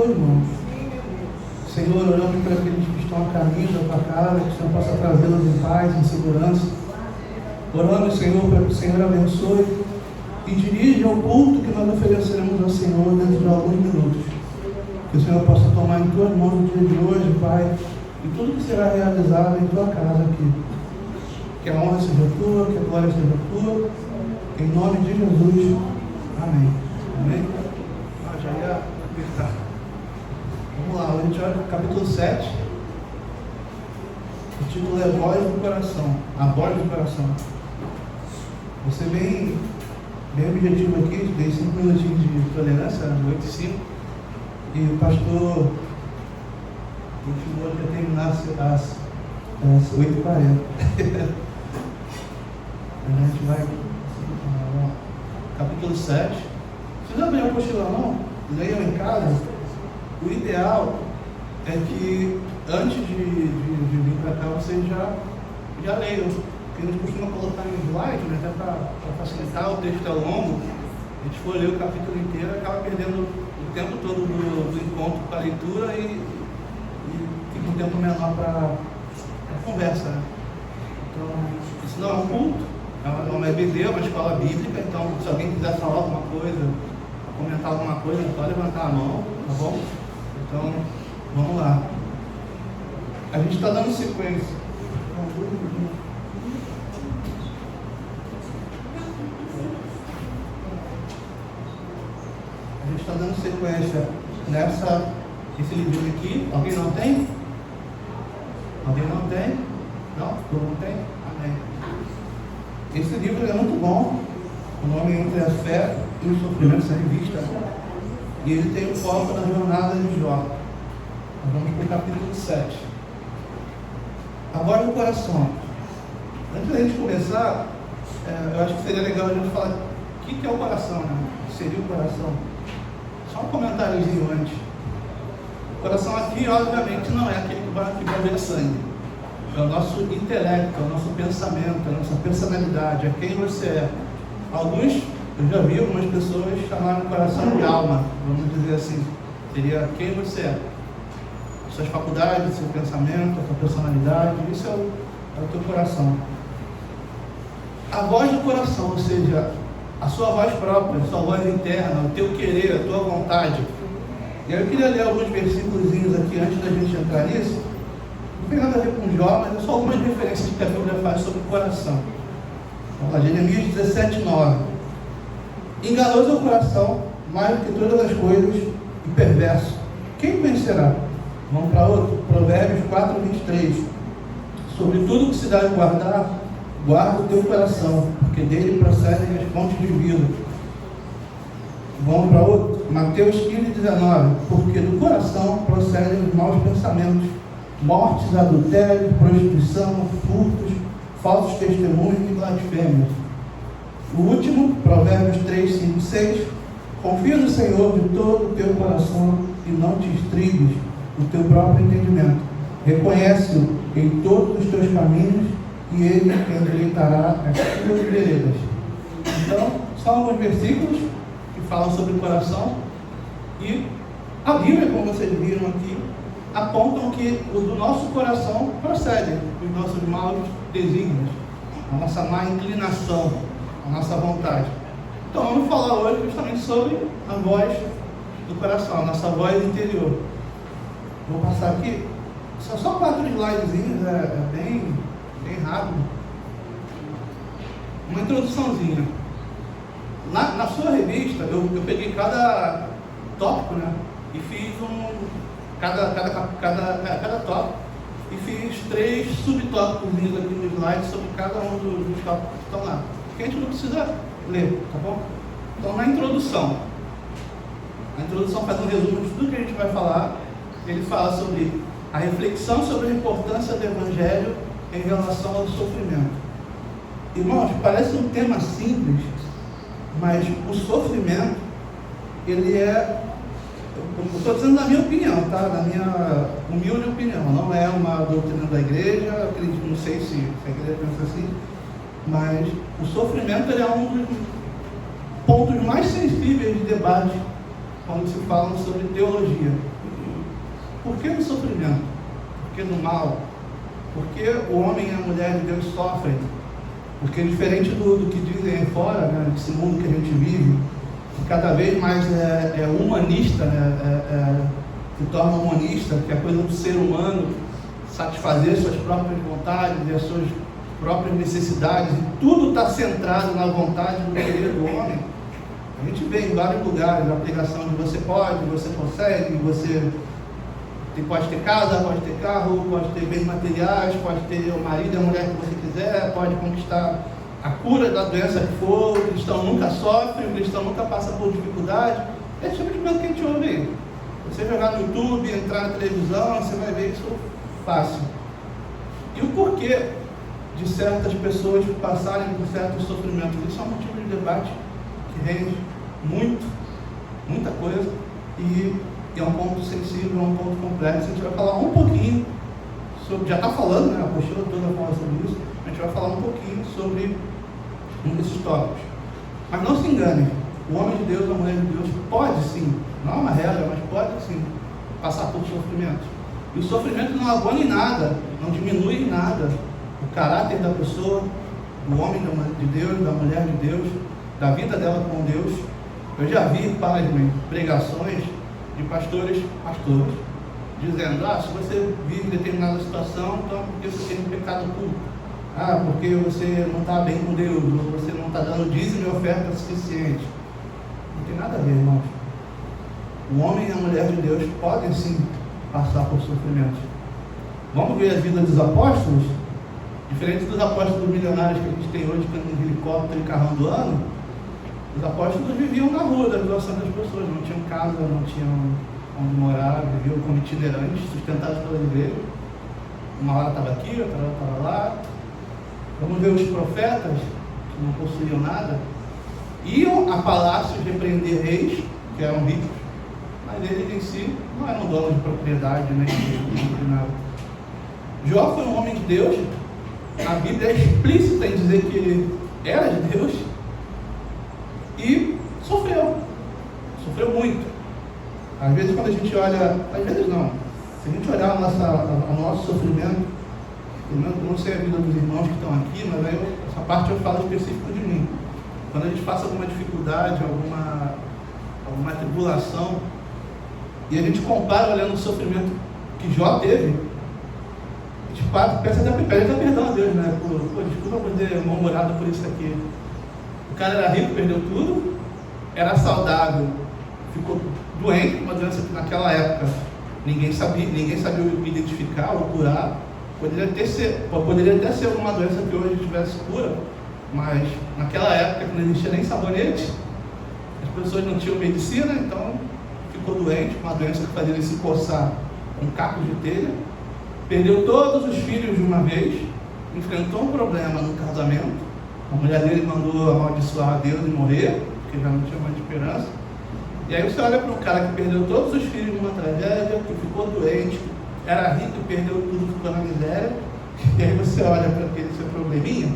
Senhor, irmãos. Senhor, oramos por aqueles que estão a caminho da tua casa, que o Senhor possa trazê-los em paz, em segurança. Oramos, Senhor, para que o Senhor abençoe e dirija o culto que nós ofereceremos ao Senhor dentro de alguns minutos. Que o Senhor possa tomar em tuas mãos no dia de hoje, Pai, e tudo que será realizado em tua casa aqui. Que a honra seja tua, que a glória seja tua, em nome de Jesus. Amém. Amém. Já ia apertar. Vamos lá, a gente olha o capítulo 7. O título é Voz do Coração. A voz do coração. Vou ser bem objetivo aqui, dei 5 minutinhos de tolerância, 8 e 5. E o pastor continuou a terminar às 8h40. A gente vai. Capítulo 7. Vocês não abriram a apostila não? Leiam em casa. O ideal é que antes de vir para cá vocês já leiam. Porque a gente costuma colocar em slide, né, até para facilitar, o texto é longo. A gente for ler o capítulo inteiro, acaba perdendo o tempo todo do encontro para a leitura e fica um tempo menor para a conversa. Né? Então, isso não é um culto, é uma EBD, é uma escola bíblica. Então, se alguém quiser falar alguma coisa, comentar alguma coisa, pode levantar a mão, tá bom? Então, vamos lá. A gente está dando sequência. A gente está dando sequência nesse livro aqui. Alguém não tem? Alguém não tem? Não? Tu não tem? Amém. Esse livro é muito bom. O nome é Entre a Fé e o Sofrimento, essa revista. E ele tem um foco na jornada de Jó. Nós vamos para o capítulo 7. A voz do coração. Antes da gente começar, eu acho que seria legal a gente falar o que é o coração, né? O que seria o coração? Só um comentáriozinho antes. O coração aqui, obviamente, não é aquele que vai ver sangue. É o nosso intelecto, é o nosso pensamento, é a nossa personalidade, é quem você é. Alguns, eu já vi algumas pessoas chamarem o coração de alma, vamos dizer assim. Seria quem você é. Suas faculdades, seu pensamento, a sua personalidade, isso é o teu coração. A voz do coração, ou seja, a sua voz própria, a sua voz interna, o teu querer, a tua vontade. E aí eu queria ler alguns versículos aqui antes da gente entrar nisso. Não tem nada a ver com Jó, mas é só algumas referências que a Bíblia faz sobre o coração. Vamos lá, Jeremias 17:9. Enganoso é o coração, mais do que todas as coisas, e perverso. Quem conhecerá? Vamos para outro, Provérbios 4:23. Sobre tudo que se deve guardar, guarda o teu coração, porque dele procedem as fontes de vida. Vamos para outro, Mateus 15:19. Porque do coração procedem os maus pensamentos, mortes, adultério, prostituição, furtos, falsos testemunhos e blasfêmias. O último, Provérbios 3:5-6. Confia no Senhor de todo o teu coração e não te estribes no teu próprio entendimento. Reconhece-o em todos os teus caminhos e ele endireitará as tuas veredas. Então, são alguns versículos que falam sobre o coração e a Bíblia, como vocês viram aqui, apontam que do nosso coração procedem os nossos maus desígnios, a nossa má inclinação, a nossa vontade. Então vamos falar hoje justamente sobre a voz do coração, a nossa voz interior. Vou passar aqui, são só 4 slidezinhos, é bem rápido. Uma introduçãozinha. Na sua revista, eu peguei cada tópico, né? E fiz cada tópico, e fiz 3 subtópicos aqui no slide sobre cada um dos tópicos que estão lá. Porque a gente não precisa ler, tá bom? Então, na introdução, a introdução faz um resumo de tudo que a gente vai falar. Ele fala sobre a reflexão sobre a importância do Evangelho em relação ao sofrimento. Irmãos, parece um tema simples, mas o sofrimento, ele é, eu estou dizendo na minha opinião, tá? Na minha humilde opinião, não é uma doutrina da igreja, acredito, não sei se a igreja pensa assim, mas o sofrimento, ele é um dos pontos mais sensíveis de debate quando se fala sobre teologia. Por que do sofrimento? Por que do mal? Por que o homem e a mulher de Deus sofrem? Porque diferente do que dizem aí fora, né, desse mundo que a gente vive, que cada vez mais é humanista, né, se torna humanista, que é a coisa do ser humano satisfazer suas próprias vontades e as suas próprias necessidades, e tudo está centrado na vontade do querer do homem. A gente vê em vários lugares a pregação de você pode, você consegue, você pode ter casa, pode ter carro, pode ter bens materiais, pode ter o marido e a mulher que você quiser, pode conquistar a cura da doença que for. O cristão nunca sofre, o cristão nunca passa por dificuldade. É simplesmente o que a gente ouve aí. Você jogar no YouTube, entrar na televisão, você vai ver isso fácil. E o porquê de certas pessoas passarem por certos sofrimentos? Isso é um motivo de debate que rende muita coisa, e é um ponto sensível, é um ponto complexo. A gente vai falar um pouquinho sobre, já está falando, né, a apostila toda fala sobre isso, a gente vai falar um pouquinho sobre um desses tópicos. Mas não se engane, o homem de Deus, a mulher de Deus pode sim, não é uma regra, mas pode sim passar por sofrimento. E o sofrimento não abona em nada, não diminui em nada o caráter da pessoa, do homem de Deus, da mulher de Deus, da vida dela com Deus. Eu já vi, pasmem, pregações de pastores, dizendo: se você vive determinada situação, então porque você tem um pecado oculto, porque você não está bem com Deus, ou você não está dando dízimo e oferta suficiente. Não tem nada a ver, irmãos. O homem e a mulher de Deus podem sim passar por sofrimento. Vamos ver a vida dos apóstolos? Diferente dos apóstolos milionários que a gente tem hoje, que andam de helicóptero e carrão do ano, os apóstolos viviam na rua da situação das pessoas, não tinham casa, não tinham onde morar, viviam como itinerantes, sustentados pela igreja. Uma hora estava aqui, outra hora estava lá. Vamos ver os profetas, que não possuíam nada, iam a palácios repreender reis, que eram ricos, mas eles em si não eram donos de propriedade, nem de nada. Jó foi um homem de Deus, a Bíblia é explícita em dizer que ele era de Deus, e sofreu muito. Às vezes quando a gente olha, às vezes não, se a gente olhar o nosso sofrimento, eu não sei a vida dos irmãos que estão aqui, mas aí essa parte eu falo específico de mim. Quando a gente passa alguma dificuldade, alguma tribulação, e a gente compara olhando o sofrimento que Jó teve, a gente peça até perdão a Deus, né? Desculpa por ter murmurado por isso aqui. O cara era rico, perdeu tudo, era saudável, ficou doente, uma doença que naquela época ninguém sabia identificar ou curar. Poderia até ser uma doença que hoje tivesse cura, mas naquela época, que não existia nem sabonete, as pessoas não tinham medicina, então ficou doente, uma doença que fazia ele se coçar com cacos de telha, perdeu todos os filhos de uma vez, enfrentou um problema no casamento, a mulher dele mandou amaldiçoar a Deus e morrer, porque já não tinha mais esperança. E aí você olha para um cara que perdeu todos os filhos de uma tragédia, que ficou doente, que era rico e perdeu tudo, ficou na miséria, e aí você olha para aquele seu probleminha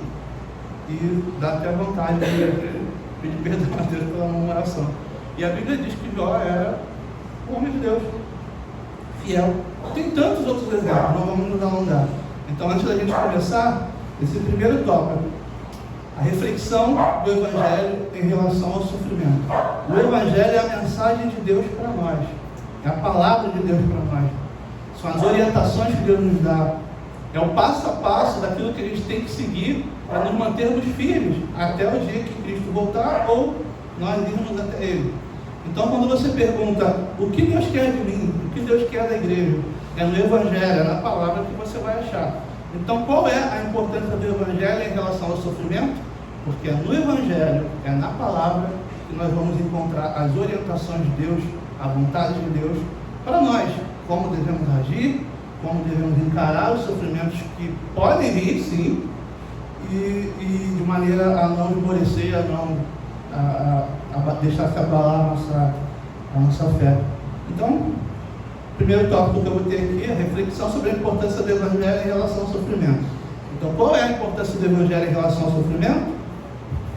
e dá até vontade de pedir perdão a Deus pela murmuração. E a Bíblia diz que Jó era um homem de Deus, fiel. Tem tantos outros exemplos, não vamos nos alongar. Então, antes da gente começar, esse primeiro tópico, a reflexão do Evangelho em relação ao sofrimento. O Evangelho é a mensagem de Deus para nós, é a palavra de Deus para nós, são as orientações que Deus nos dá, é o passo a passo daquilo que a gente tem que seguir para nos mantermos firmes até o dia que Cristo voltar ou nós irmos até Ele. Então, quando você pergunta o que Deus quer de mim, o que Deus quer da igreja, é no Evangelho, é na palavra que você vai achar. Então, qual é a importância do Evangelho em relação ao sofrimento? Porque é no Evangelho, é na palavra que nós vamos encontrar as orientações de Deus, a vontade de Deus para nós, como devemos agir, como devemos encarar os sofrimentos que podem vir, sim, e de maneira a não esmorecer, a não deixar se abalar a nossa fé. Então, o primeiro tópico que eu vou ter aqui é a reflexão sobre a importância do Evangelho em relação ao sofrimento. Então, qual é a importância do Evangelho em relação ao sofrimento?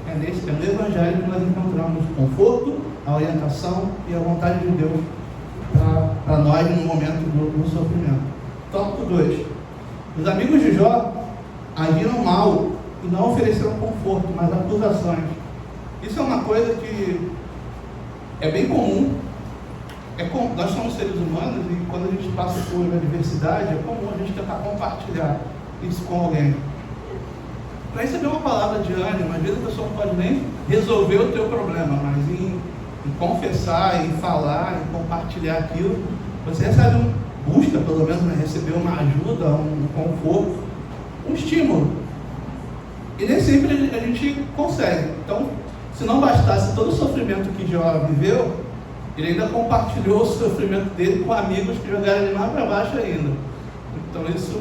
É no Evangelho que nós encontramos conforto, a orientação e a vontade de Deus para nós no momento do sofrimento. Tópico 2. Os amigos de Jó agiram mal e não ofereceram conforto, mas acusações. Isso é uma coisa que é bem comum. Nós somos seres humanos e quando a gente passa por adversidade, é comum a gente tentar compartilhar isso com alguém. Para receber uma palavra de ânimo, às vezes a pessoa não pode nem resolver o teu problema, mas em confessar, em falar, em compartilhar aquilo, você busca pelo menos, né, receber uma ajuda, um conforto, um estímulo. E nem sempre a gente consegue. Então, se não bastasse todo o sofrimento que Jó viveu, ele ainda compartilhou o sofrimento dele com amigos que jogaram ele mais para baixo ainda. Então isso,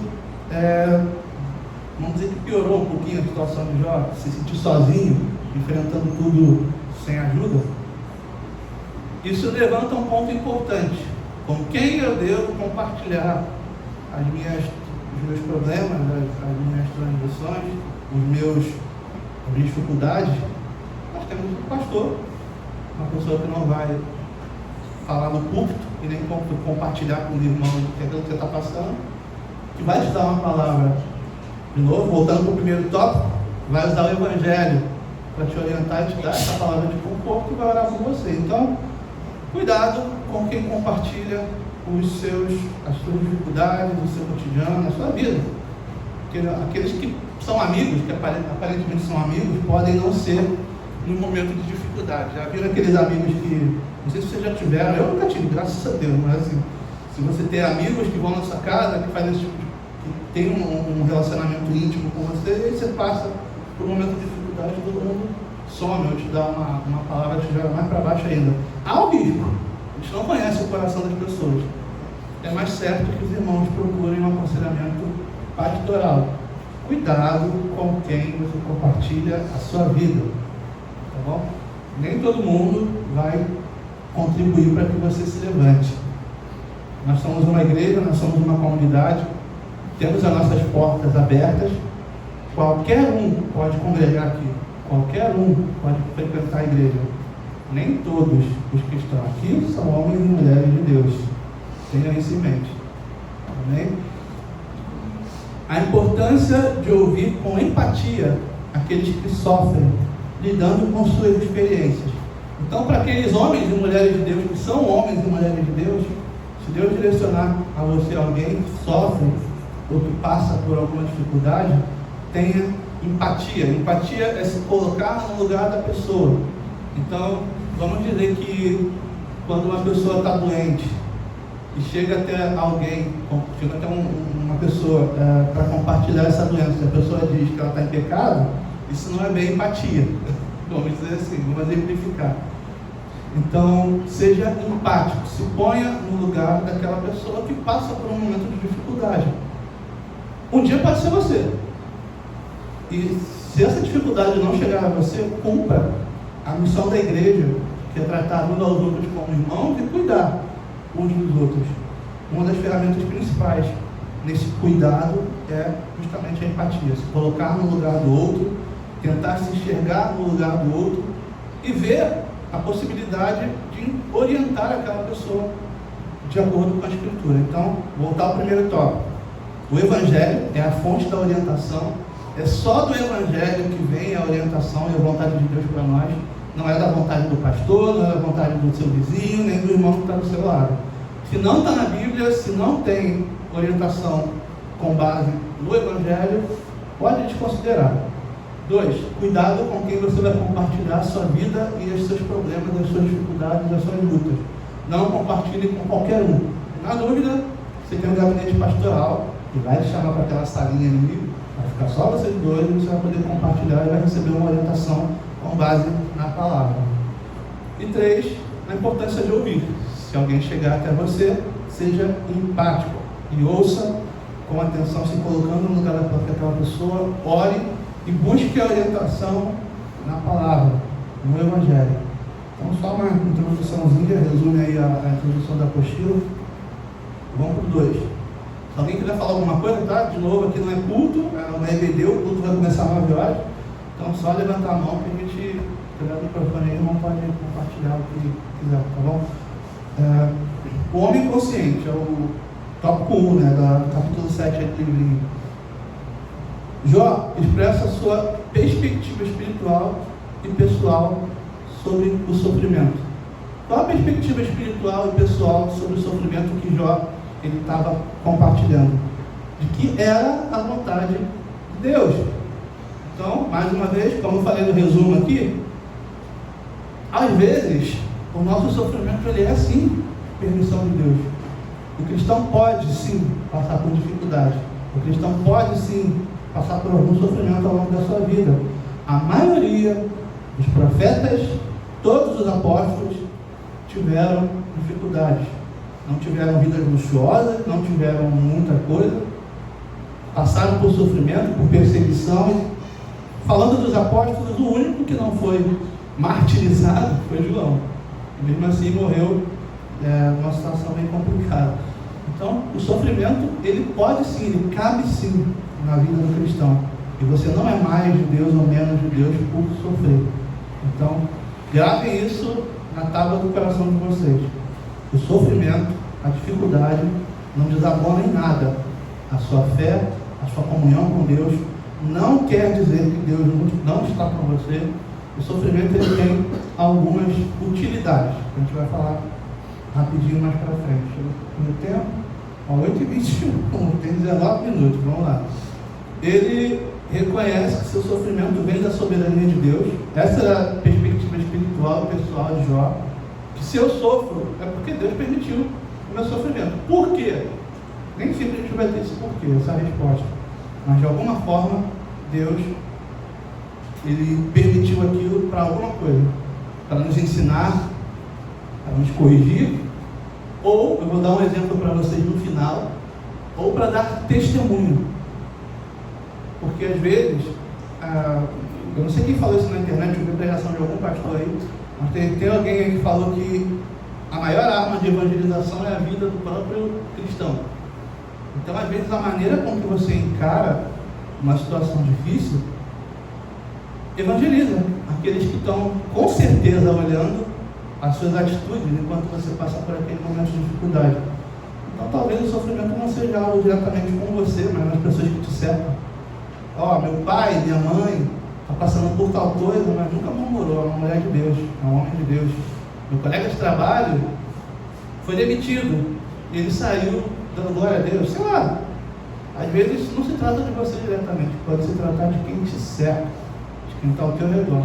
vamos dizer que piorou um pouquinho a situação de Jó, se sentir sozinho, enfrentando tudo sem ajuda. Isso levanta um ponto importante. Com quem eu devo compartilhar os meus problemas, as minhas transgressões, as minhas dificuldades? Nós temos um pastor, uma pessoa que não vai falar no púlpito e nem compartilhar com o irmão aquilo que você está passando, que vai te dar uma palavra. De novo, voltando para o primeiro tópico, vai usar o Evangelho para te orientar e te dar essa palavra de conforto e vai orar por você. Então, cuidado com quem compartilha as suas dificuldades, o seu cotidiano, a sua vida. Porque aqueles que são amigos, que aparentemente são amigos, podem não ser no momento de dificuldade. Já viram aqueles amigos que, não sei se vocês já tiveram, eu nunca tive, graças a Deus, mas assim, se você tem amigos que vão na sua casa, que fazem esse tipo de, que tem um relacionamento íntimo com você, e aí você passa por um momento de dificuldade, todo mundo some ou te dá uma palavra que te joga mais para baixo ainda. Há o risco, a gente não conhece o coração das pessoas. É mais certo que os irmãos procurem um aconselhamento pastoral. Cuidado com quem você compartilha a sua vida, tá bom? Nem todo mundo vai contribuir para que você se levante. Nós somos uma igreja, nós somos uma comunidade, temos as nossas portas abertas, qualquer um pode congregar aqui, qualquer um pode frequentar a igreja. Nem todos os que estão aqui são homens e mulheres de Deus. Tenha isso em mente. Amém? A importância de ouvir com empatia aqueles que sofrem, lidando com suas experiências. Então, para aqueles homens e mulheres de Deus, que são homens e mulheres de Deus, se Deus direcionar a você alguém que sofre ou que passa por alguma dificuldade, tenha empatia. Empatia é se colocar no lugar da pessoa. Então, vamos dizer que quando uma pessoa está doente e chega até alguém, chega até uma pessoa para compartilhar essa doença, e a pessoa diz que ela está em pecado, isso não é bem empatia. Vamos dizer assim, vamos exemplificar. Então, seja empático, se ponha no lugar daquela pessoa que passa por um momento de dificuldade. Um dia pode ser você. E se essa dificuldade não chegar a você, cumpra a missão da igreja, que é tratar uns aos outros como irmãos e cuidar uns dos outros. Uma das ferramentas principais nesse cuidado é justamente a empatia, se colocar no lugar do outro, tentar se enxergar no lugar do outro e ver a possibilidade de orientar aquela pessoa de acordo com a Escritura. Então, voltar ao primeiro tópico. O Evangelho é a fonte da orientação. É só do Evangelho que vem a orientação e a vontade de Deus para nós. Não é da vontade do pastor, não é da vontade do seu vizinho, nem do irmão que está do seu lado. Se não está na Bíblia, se não tem orientação com base no Evangelho, pode desconsiderar. 2. Cuidado com quem você vai compartilhar a sua vida e os seus problemas, as suas dificuldades, as suas lutas. Não compartilhe com qualquer um. Na dúvida, você tem um gabinete pastoral que vai te chamar para aquela salinha ali, vai ficar só vocês dois e você vai poder compartilhar e vai receber uma orientação com base na palavra. E 3, a importância de ouvir. Se alguém chegar até você, seja empático e ouça com atenção, se colocando no lugar daquela pessoa, ore e busque a orientação na palavra, no Evangelho. Então, só uma introduçãozinha, resume aí a introdução da apostila. Vamos para o 2. Se alguém quiser falar alguma coisa, tá? De novo, aqui não é culto, não é EBD, o culto vai começar às 9 horas. Então, só levantar a mão que a gente pegar o microfone aí, irmão, pode compartilhar o que quiser, tá bom? O homem consciente é o tópico 1, né, do capítulo 7 do livrinho. Jó expressa a sua perspectiva espiritual e pessoal sobre o sofrimento. Qual a perspectiva espiritual e pessoal sobre o sofrimento que Jó estava compartilhando? De que era a vontade de Deus. Então, mais uma vez, como eu falei no resumo aqui, às vezes o nosso sofrimento ele é sim permissão de Deus. O cristão pode sim passar por dificuldade. O cristão pode sim passar por algum sofrimento ao longo da sua vida. A maioria dos profetas, todos os apóstolos tiveram dificuldades. Não tiveram vidas luxuosas, não tiveram muita coisa, passaram por sofrimento, por perseguição. Falando dos apóstolos, o único que não foi martirizado foi João. E mesmo assim morreu numa situação bem complicada. Então, o sofrimento, ele pode sim, ele cabe sim na vida do cristão. E você não é mais de Deus ou menos de Deus por sofrer. Então, gravem isso na tábua do coração de vocês. O sofrimento, a dificuldade, não desabona em nada a sua fé, a sua comunhão com Deus. Não quer dizer que Deus não está com você. O sofrimento ele tem algumas utilidades. A gente vai falar rapidinho mais para frente. No tempo, 8h21, tem 19 minutos, vamos lá. Ele reconhece que seu sofrimento vem da soberania de Deus. Essa é a perspectiva espiritual e pessoal de Jó. Que se eu sofro, é porque Deus permitiu o meu sofrimento. Por quê? Nem sempre a gente vai ter esse porquê, essa resposta. Mas de alguma forma, Deus ele permitiu aquilo para alguma coisa. Para nos ensinar, para nos corrigir. Ou, eu vou dar um exemplo para vocês no final, ou para dar testemunho. Porque às vezes, eu não sei quem falou isso na internet, eu vi pregação de algum pastor aí, mas tem alguém aí que falou que a maior arma de evangelização é a vida do próprio cristão. Então, às vezes, a maneira com que você encara uma situação difícil, evangeliza aqueles que estão, com certeza, olhando as suas atitudes enquanto você passa por aquele momento de dificuldade. Então, talvez o sofrimento não seja algo diretamente com você, mas nas pessoas que te cercam. Meu pai, minha mãe, está passando por tal coisa, mas nunca murmurou, é uma mulher de Deus, é um homem de Deus. Meu colega de trabalho foi demitido, e ele saiu dando glória a Deus, sei lá. Às vezes não se trata de você diretamente, pode se tratar de quem te cerca, de quem está ao teu redor.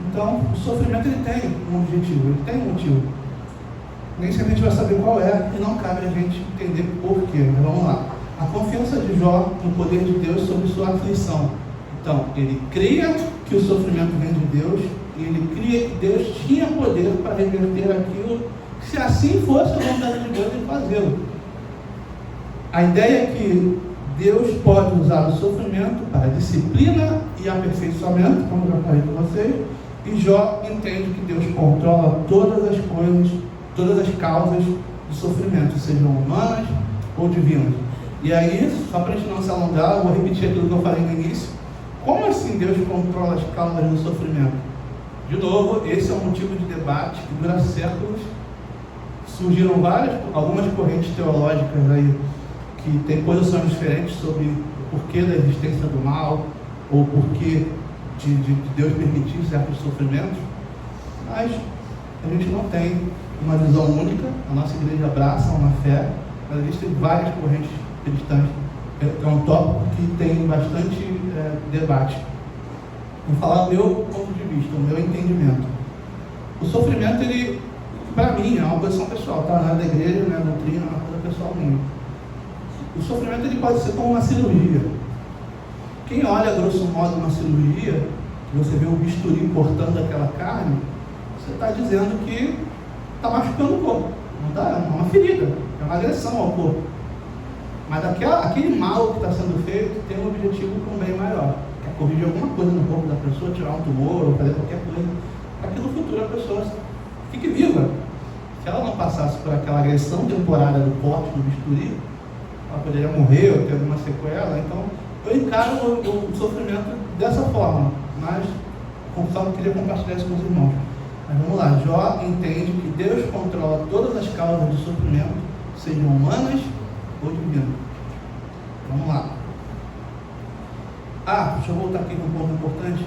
Então, o sofrimento ele tem um objetivo, ele tem um motivo. Nem sempre a gente vai saber qual é, e não cabe a gente entender por quê. Mas vamos lá. A confiança de Jó no poder de Deus sobre sua aflição. Então, ele cria que o sofrimento vem de Deus, e ele cria que Deus tinha poder para reverter aquilo, se assim fosse a vontade de Deus em fazê-lo. A ideia é que Deus pode usar o sofrimento para disciplina e aperfeiçoamento, como eu já falei com vocês, e Jó entende que Deus controla todas as coisas, todas as causas do sofrimento, sejam humanas ou divinas. E aí, só para a gente não se alongar, eu vou repetir aquilo que eu falei no início. Como assim Deus controla as causas do sofrimento? De novo, esse é um motivo de debate que dura séculos. Surgiram algumas correntes teológicas aí que têm posições diferentes sobre o porquê da existência do mal, ou o porquê de Deus permitir certos sofrimentos, mas a gente não tem uma visão única. A nossa igreja abraça uma fé, mas existem várias correntes cristãs. É um tópico que tem bastante debate. Vou falar o meu ponto de vista, o meu entendimento. O sofrimento, ele, para mim, é uma posição pessoal, tá? Não é da igreja, não é doutrina, é uma coisa pessoal minha. O sofrimento ele pode ser como uma cirurgia. Quem olha, grosso modo, uma cirurgia, que você vê o bisturi cortando aquela carne, você está dizendo que está machucando o corpo. Não tá? É uma ferida, é uma agressão ao corpo. Mas aquele mal que está sendo feito tem um objetivo com um bem maior. Quer corrigir alguma coisa no corpo da pessoa, tirar um tumor ou fazer qualquer coisa, para que no futuro a pessoa fique viva. Se ela não passasse por aquela agressão temporária do corte, do bisturi, ela poderia morrer ou ter alguma sequela. Então, eu encaro o sofrimento dessa forma, mas só queria compartilhar isso com os irmãos. Mas vamos lá, Jó entende que Deus controla todas as causas de sofrimento, sejam humanas ou divinas. Vamos lá. Deixa eu voltar aqui com um ponto importante.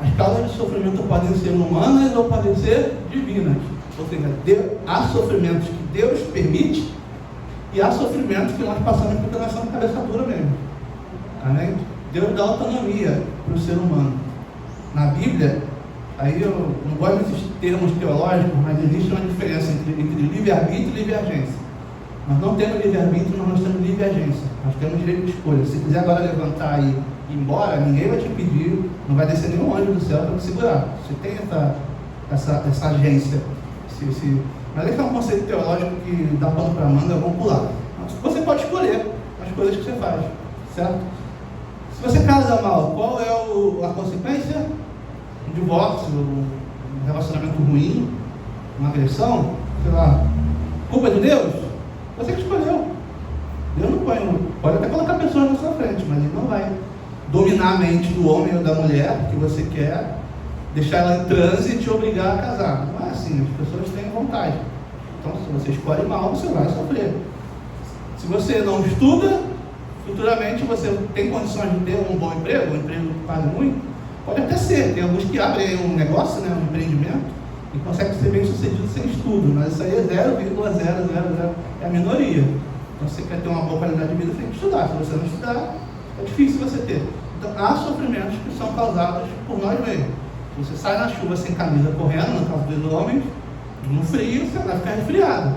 As causas de sofrimento podem ser humanas ou podem ser divinas. Ou seja, há sofrimentos que Deus permite e há sofrimentos que nós passamos porque nós somos cabeça dura mesmo. Amém? Deus dá autonomia para o ser humano. Na Bíblia, aí eu não gosto desses termos teológicos, mas existe uma diferença entre livre-arbítrio e livre-agência. Nós não temos livre-arbítrio, mas nós temos livre-agência. Nós temos direito de escolha. Se quiser agora levantar e ir embora, ninguém vai te impedir, não vai descer nenhum anjo do céu para te segurar. Você tem essa agência. Mas esse é um conceito teológico que dá pano para a manga, vamos pular. Mas você pode escolher as coisas que você faz, certo? Se você casa mal, qual é a consequência? Um divórcio, um relacionamento ruim, uma agressão, sei lá. Culpa de Deus? Você que escolheu. Deus não pode até colocar pessoas na sua frente, mas Ele não vai dominar a mente do homem ou da mulher que você quer, deixar ela em transe e te obrigar a casar. Não é assim, as pessoas têm vontade. Então, se você escolhe mal, você vai sofrer. Se você não estuda, futuramente você tem condições de ter um bom emprego, um emprego que paga muito, pode até ser. Tem alguns que abrem um negócio, um empreendimento, e conseguem ser bem sucedido sem estudo, mas isso aí é 0,000, é a minoria. Então, se você quer ter uma boa qualidade de vida, você tem que estudar. Se você não estudar, é difícil você ter. Então, há sofrimentos que são causados por nós mesmos. Se você sai na chuva sem camisa correndo, no caso dos homens, no frio, você vai ficar resfriado.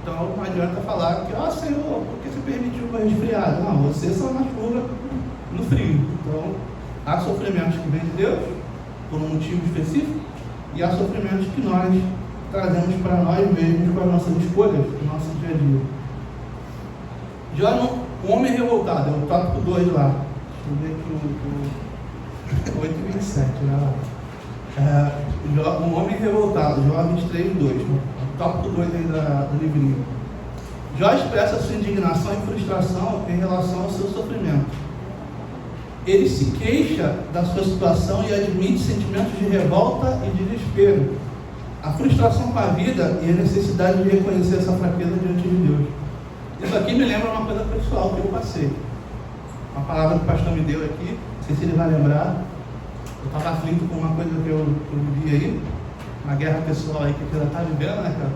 Então, não adianta falar que, Senhor, por que você permitiu que eu resfriado? Não, você só na chuva, no frio. Então, há sofrimentos que vêm de Deus, por um motivo específico, e há sofrimentos que nós trazemos para nós mesmos com as nossas escolhas, no nosso dia a dia. Jó, o homem revoltado, é o tópico 2 lá. Deixa eu ver aqui o 8:27, lá. Um homem revoltado, Jó 23:2, o tópico 2 aí do livrinho. Jó expressa sua indignação e frustração em relação ao seu sofrimento. Ele se queixa da sua situação e admite sentimentos de revolta e desespero, a frustração com a vida e a necessidade de reconhecer essa fraqueza diante de Deus. Isso aqui me lembra uma coisa pessoal que eu passei. Uma palavra que o pastor me deu aqui, não sei se ele vai lembrar. Eu estava aflito com uma coisa que eu vivi aí, uma guerra pessoal aí que ele está vivendo, né, cara?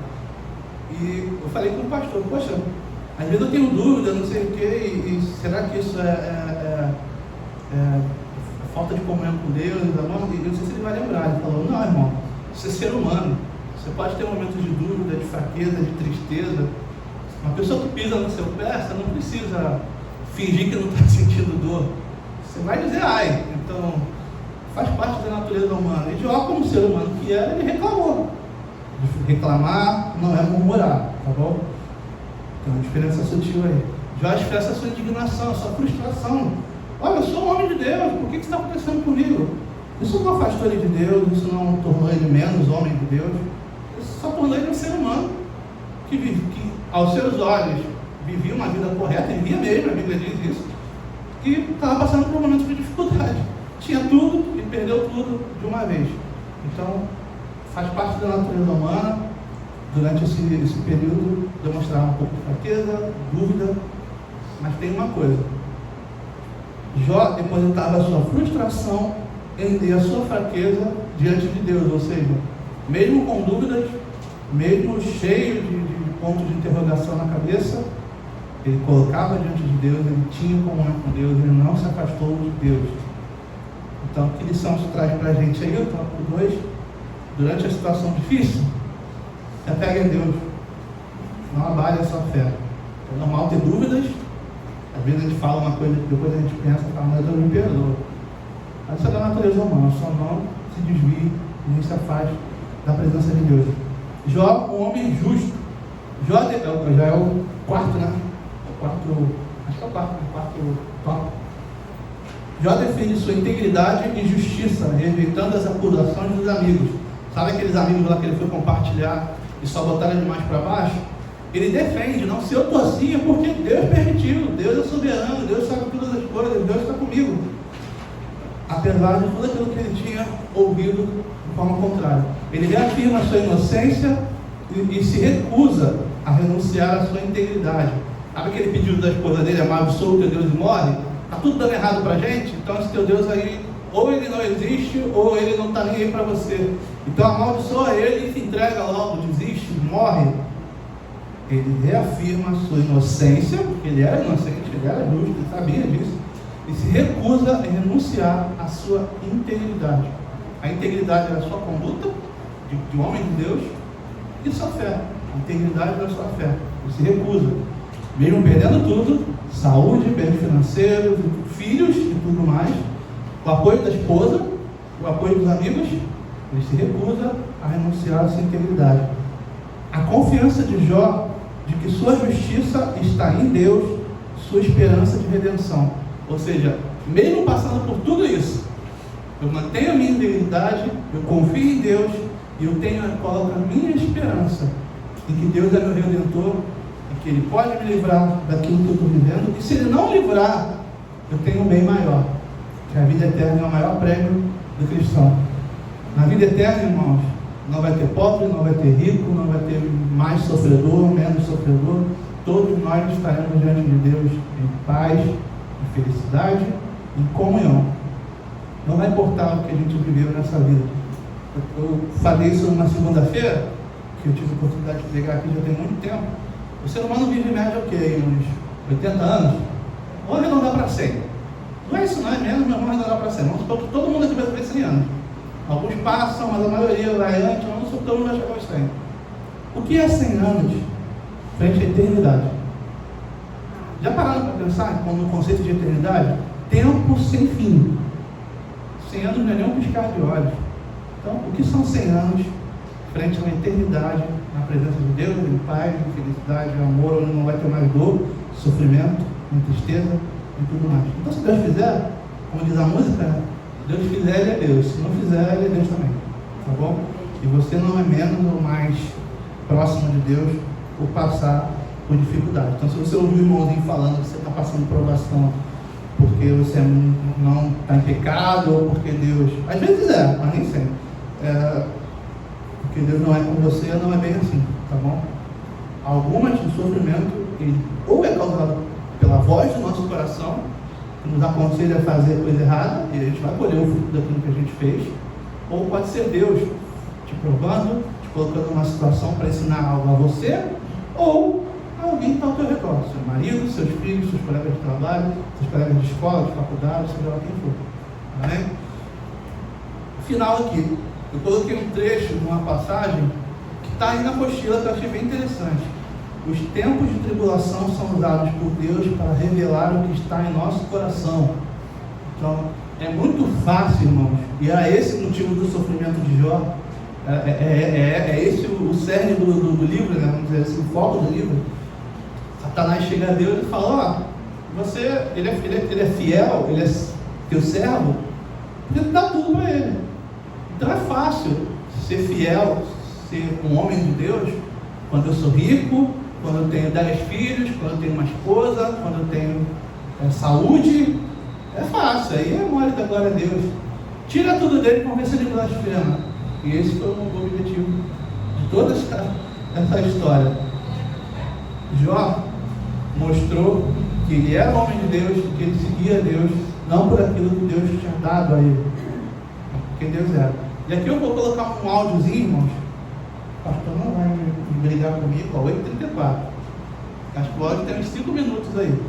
E eu falei com o pastor, poxa, às vezes eu tenho dúvida, não sei o quê, e será que isso é falta de comunhão com Deus? E eu não sei se ele vai lembrar. Ele falou, não, irmão, você é ser humano, você pode ter momentos de dúvida, de fraqueza, de tristeza. Uma pessoa que pisa no seu pé, você não precisa fingir que não está sentindo dor. Você vai dizer, ai. Então, faz parte da natureza humana. E Jó, como ser humano que era, ele reclamou. Reclamar não é murmurar, tá bom? Tem uma diferença sutil aí. Jó expressa a sua indignação, a sua frustração. Olha, eu sou um homem de Deus, por que está acontecendo comigo? Isso não afastou ele de Deus, isso não tornou ele menos homem de Deus. Isso só tornou ele um ser humano que aos seus olhos vivia uma vida correta, ele via mesmo, a Bíblia diz isso, e estava passando por momentos de dificuldade. Tinha tudo e perdeu tudo de uma vez. Então, faz parte da natureza humana, durante esse período, demonstrar um pouco de fraqueza, dúvida, mas tem uma coisa. Jó depositava a sua frustração em a sua fraqueza diante de Deus, ou seja, mesmo com dúvidas, mesmo cheio de pontos de interrogação na cabeça, ele colocava diante de Deus, ele tinha comunhão com Deus, ele não se afastou de Deus. Então, que lição isso traz para a gente aí, o tópico 2? Durante a situação difícil, se apegue a Deus, não abale a sua fé. É normal ter dúvidas, às vezes a gente fala uma coisa que depois a gente pensa, mas Deus me perdoa. Mas isso é da natureza humana, só não se desvie e nem se afaste da presença de Deus. Jó, um homem justo. Jó já é o quarto, né? Acho que é o quarto tópico. Jó defende sua integridade e justiça, rejeitando as acusações dos amigos. Sabe aqueles amigos lá que ele foi compartilhar e só botaram demais para baixo? Ele defende, não, se eu estou assim é porque Deus permitiu, Deus é soberano, Deus sabe todas as coisas, Deus está comigo. apesar de tudo aquilo que ele tinha ouvido de forma contrária. Ele reafirma a sua inocência e se recusa a renunciar à sua integridade. Sabe aquele pedido da esposa dele, amaldiçoa o teu Deus e morre? Está tudo dando errado para a gente? Então esse teu Deus aí, ou ele não existe, ou ele não está nem aí para você. Então amaldiçoa ele e se entrega logo, desiste, morre. Ele reafirma a sua inocência, porque ele era inocente, ele era justo, ele sabia disso, e se recusa a renunciar à sua integridade. A integridade é a sua conduta de homem de Deus e sua fé. A integridade é a sua fé. Ele se recusa, mesmo perdendo tudo, saúde, bens financeiros, filhos e tudo mais, o apoio da esposa, o apoio dos amigos, ele se recusa a renunciar à sua integridade. A confiança de Jó de que sua justiça está em Deus, sua esperança de redenção. Ou seja, mesmo passando por tudo isso, eu mantenho a minha integridade, eu confio em Deus e eu coloco a minha esperança em que Deus é meu Redentor e que Ele pode me livrar daquilo que eu estou vivendo. E se Ele não livrar, eu tenho um bem maior, que a vida eterna é o maior prêmio do cristão. Na vida eterna, irmãos, não vai ter pobre, não vai ter rico, não vai ter mais sofredor, menos sofredor. Todos nós estaremos diante de Deus em paz, em felicidade, em comunhão. Não vai importar o que a gente viveu nessa vida. Eu falei isso numa segunda-feira, que eu tive a oportunidade de pregar aqui já tem muito tempo. O ser humano vive em média o quê? Uns 80 anos? Vamos arredondar para 100. Não é isso, não é menos, mas vamos arredondar para 100. Vamos supor que todo mundo aqui vai viver 100 anos. Alguns passam, mas a maioria vai antes, vamos supor que todo mundo vai chegar aos 100. O que é 100 anos frente à eternidade? Já pararam para pensar no conceito de eternidade? Tempo sem fim. 100 anos não é nem um piscar de olhos. Então, o que são 100 anos frente a uma eternidade na presença de Deus, em paz, em felicidade, em amor, onde não vai ter mais dor, sofrimento, nem tristeza e tudo mais. Então, se Deus fizer, como diz a música, né? Se Deus fizer, Ele é Deus. Se não fizer, Ele é Deus também. Tá bom? E você não é menos ou mais próximo de Deus por passar por dificuldade. Então, se você ouvir o irmãozinho falando que você está passando provação porque você não está em pecado, ou porque Deus... Às vezes mas nem sempre. Porque Deus não é com você, não é bem assim, tá bom? Algumas do sofrimento, ele ou é causado pela voz do nosso coração, que nos aconselha a fazer coisa errada, e a gente vai colher o fruto daquilo que a gente fez, ou pode ser Deus te provando, te colocando numa situação para ensinar algo a você, ou alguém que está ao teu redor, seu marido, seus filhos, seus colegas de trabalho, seus colegas de escola, de faculdade, seja lá quem for. Amém? Final aqui, eu coloquei um trecho de uma passagem que está aí na apostila, que eu achei bem interessante. Os tempos de tribulação são usados por Deus para revelar o que está em nosso coração. Então, é muito fácil, irmãos, e era esse o motivo do sofrimento de Jó. É esse o cerne do livro, né? Vamos dizer assim, o foco do livro. Satanás chega a Deus e fala: ele é fiel, ele é teu servo, porque tu dá tudo para ele. Então é fácil ser fiel, ser um homem de Deus, quando eu sou rico, quando eu tenho 10 filhos, quando eu tenho uma esposa, quando eu tenho saúde. É fácil, aí é mole da glória a Deus. Tira tudo dele para ver se ele blasfema. E esse foi o objetivo de toda essa história. Jó mostrou que ele era homem de Deus, que ele seguia Deus, não por aquilo que Deus tinha dado a ele, porque Deus era. E aqui eu vou colocar um áudiozinho, irmãos. O pastor não vai me brigar comigo, 8h34. Acho que o áudio tem uns 5 minutos aí.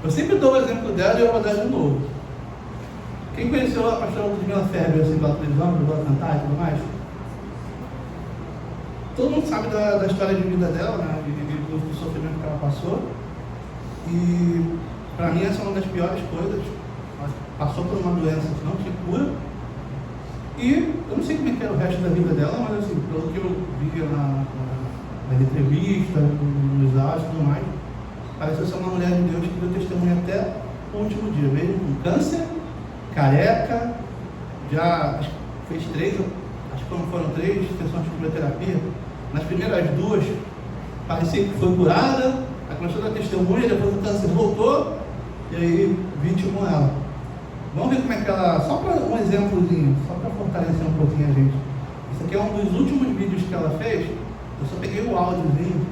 Eu sempre dou o exemplo dela e eu vou dar de novo. Quem conheceu a pastora Ludmila Ferber assim pela televisão, jogou a cantar e tudo mais? Todo mundo sabe da história de vida dela, né? Do sofrimento que ela passou. E para mim essa é uma das piores coisas. Ela passou por uma doença que não tinha cura. E eu não sei como é que era o resto da vida dela, mas assim, pelo que eu via nas entrevistas, nos áudios e tudo mais, pareceu ser uma mulher de Deus que deu testemunho até o último dia, mesmo com câncer, careca, já acho que fez 3 sessões de quimioterapia. Nas primeiras 2, parecia que foi curada, aí começou a dar testemunha, depois o câncer voltou, e aí vitimou ela. Vamos ver como é que ela... Só para um exemplozinho, só para fortalecer um pouquinho a gente. Esse aqui é um dos últimos vídeos que ela fez. Eu só peguei o áudiozinho.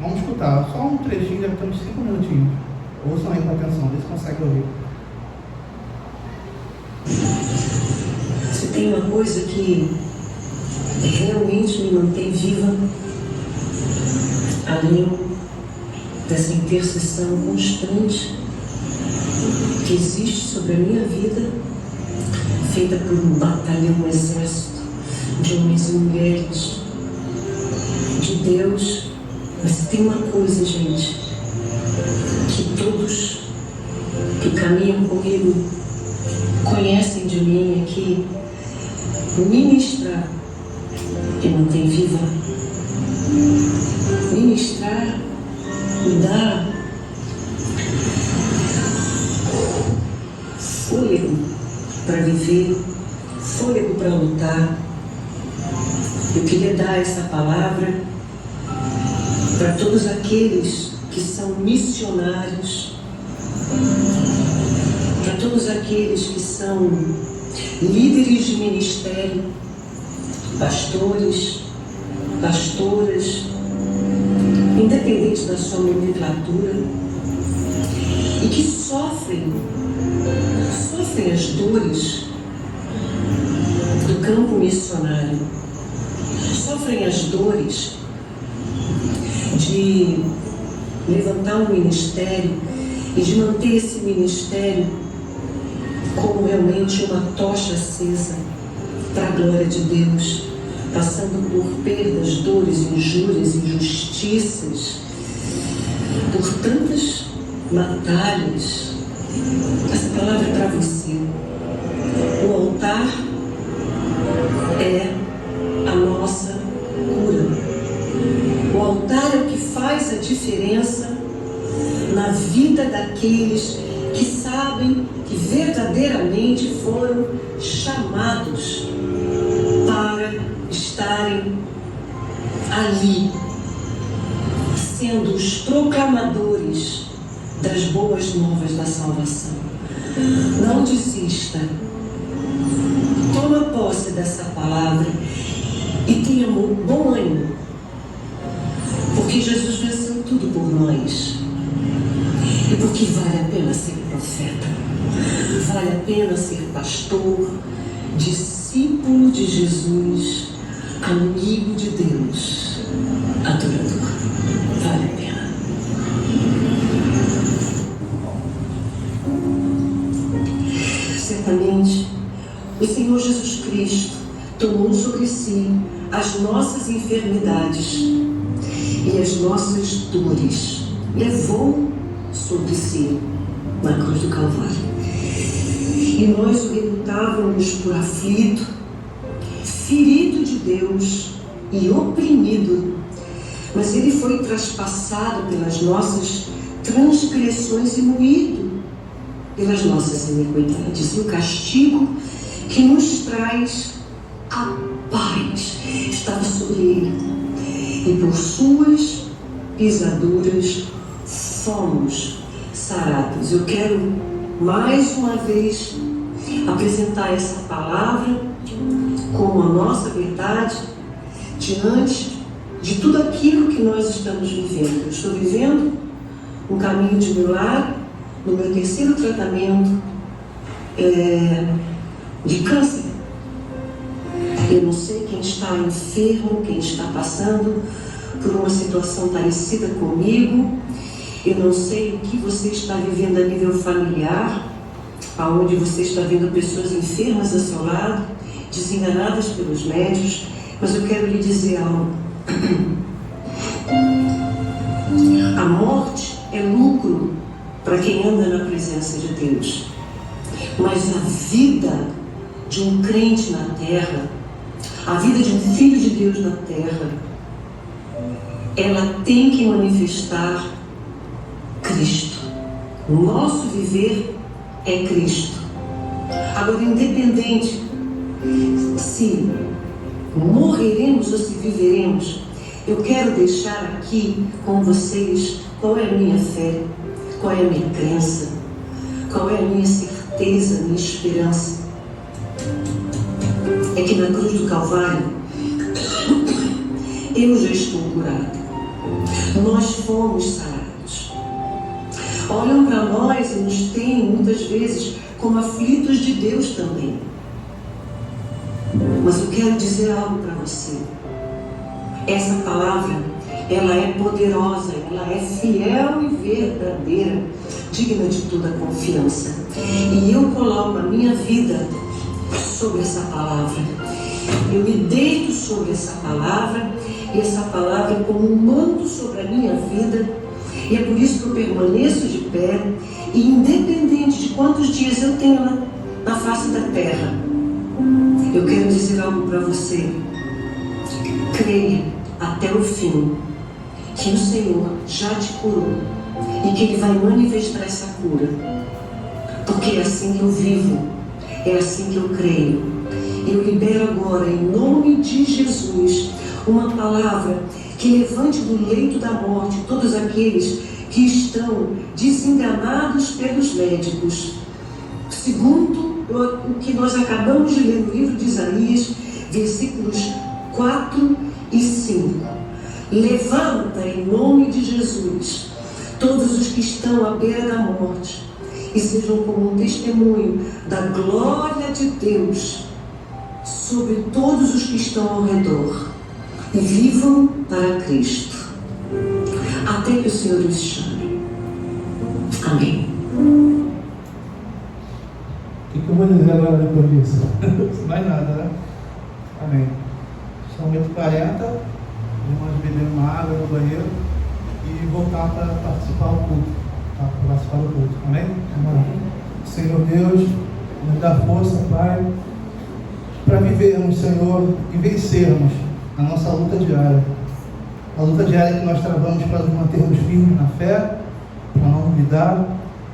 Vamos escutar, só um trechinho, deve ter uns 5 minutinhos. Ouçam aí com atenção, vê se consegue ouvir. Se tem uma coisa que realmente me mantém viva, além dessa intercessão constante que existe sobre a minha vida, feita por um batalhão, um exército de homens e mulheres de Deus. Mas tem uma coisa, gente, que todos que caminham comigo conhecem de mim, é que ministrar me mantém viva. Ministrar me dá fôlego para viver, fôlego para lutar. Eu queria dar essa palavra para todos aqueles que são missionários, para todos aqueles que são líderes de ministério, pastores, pastoras, independente da sua nomenclatura, e que sofrem as dores do campo missionário, sofrem as dores de levantar um ministério e de manter esse ministério como realmente uma tocha acesa para a glória de Deus, passando por perdas, dores, injúrias, injustiças, por tantas batalhas. Essa palavra é para você. O altar é a nossa cura. O altar é o que faz a diferença na vida daqueles que sabem que verdadeiramente foram chamados para estarem ali, sendo os proclamadores das boas novas da salvação. Não desista. Toma posse dessa palavra e tenha bom ânimo, porque Jesus venceu tudo por nós. E porque vale a pena ser profeta, vale a pena ser pastor, discípulo de Jesus, amigo de Deus, adorador. Vale a pena. Certamente, o Senhor Jesus Cristo tomou sobre si as nossas enfermidades e as nossas dores, levou sobre si na cruz do Calvário. E nós o reputávamos por aflito, ferido de Deus e oprimido, mas ele foi traspassado pelas nossas transgressões e moído pelas nossas iniquidades. E o castigo que nos traz a paz estava sobre ele, e por suas pisaduras fomos sarados. Eu quero mais uma vez apresentar essa palavra como a nossa verdade diante de tudo aquilo que nós estamos vivendo. Eu estou vivendo um caminho de milagre no meu terceiro tratamento de câncer. Eu não sei quem está enfermo, quem está passando por uma situação parecida comigo. Eu não sei o que você está vivendo a nível familiar, aonde você está vendo pessoas enfermas ao seu lado, desenganadas pelos médicos, mas eu quero lhe dizer algo. A morte é lucro para quem anda na presença de Deus, mas a vida de um crente na terra, a vida de um filho de Deus na terra, ela tem que manifestar Cristo. O nosso viver é Cristo. Agora, independente se morreremos ou se viveremos, eu quero deixar aqui com vocês qual é a minha fé, qual é a minha crença, qual é a minha certeza certeza, minha esperança é que na cruz do Calvário eu já estou curado. Nós fomos sarados. Olham para nós e nos têm muitas vezes como aflitos de Deus também. Mas eu quero dizer algo para você. Essa palavra, ela é poderosa, ela é fiel e verdadeira, digna de toda confiança. E eu coloco a minha vida sobre essa palavra. Eu me deito sobre essa palavra, e essa palavra é como um manto sobre a minha vida. E é por isso que eu permaneço de pé, e independente de quantos dias eu tenho na face da terra, eu quero dizer algo para você. Creia até o fim que o Senhor já te curou e que Ele vai manifestar essa cura, porque é assim que eu vivo, é assim que eu creio. Eu libero agora, em nome de Jesus, uma palavra que levante do leito da morte todos aqueles que estão desenganados pelos médicos. Segundo o que nós acabamos de ler no livro de Isaías, versículos 4 e 5. Levanta em nome de Jesus todos os que estão à beira da morte e sejam como um testemunho da glória de Deus sobre todos os que estão ao redor, e vivam para Cristo até que o Senhor os chame. Amém. O que eu vou dizer agora depois disso? Mais nada, né? Amém. São 8h40, vamos beber uma água no banheiro e voltar para participar do culto. Para participar do culto. Amém? Amém. Senhor Deus, nos dá força, Pai, para vivermos, Senhor, e vencermos a nossa luta diária. A luta diária que nós travamos para nos mantermos firmes na fé, para não duvidar.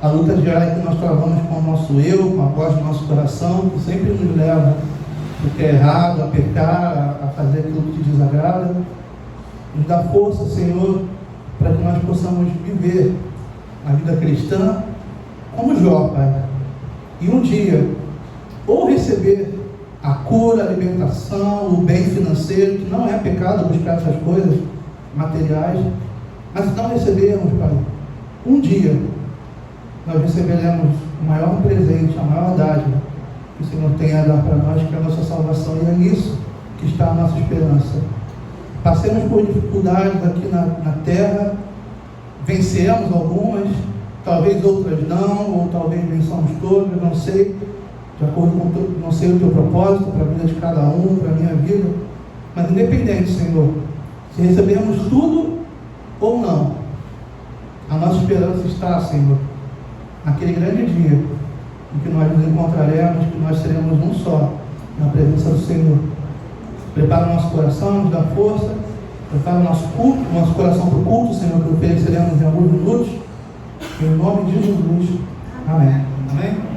A luta diária que nós travamos com o nosso eu, com a voz do nosso coração, que sempre nos leva ao que é errado, a pecar, a fazer aquilo que te desagrada. Nos dá força, Senhor, para que nós possamos viver a vida cristã como Jó, Pai. E um dia, ou receber a cura, a libertação, o bem financeiro, que não é pecado buscar essas coisas materiais, mas se não recebermos, Pai, um dia nós receberemos o maior presente, a maior dádiva que o Senhor tem a dar para nós, que é a nossa salvação, e é nisso que está a nossa esperança. Passemos por dificuldades aqui na terra, venceremos algumas, talvez outras não, ou talvez vençamos todas, não sei, de acordo com não sei o teu propósito para a vida de cada um, para a minha vida, mas independente, Senhor, se recebemos tudo ou não, a nossa esperança está, Senhor, naquele grande dia em que nós nos encontraremos, que nós seremos um só na presença do Senhor. Prepara o nosso coração, nos dá força, prepara o nosso culto, o nosso coração para o culto, Senhor, que ofereceremos em alguns minutos, em nome de Jesus. Amém. Amém.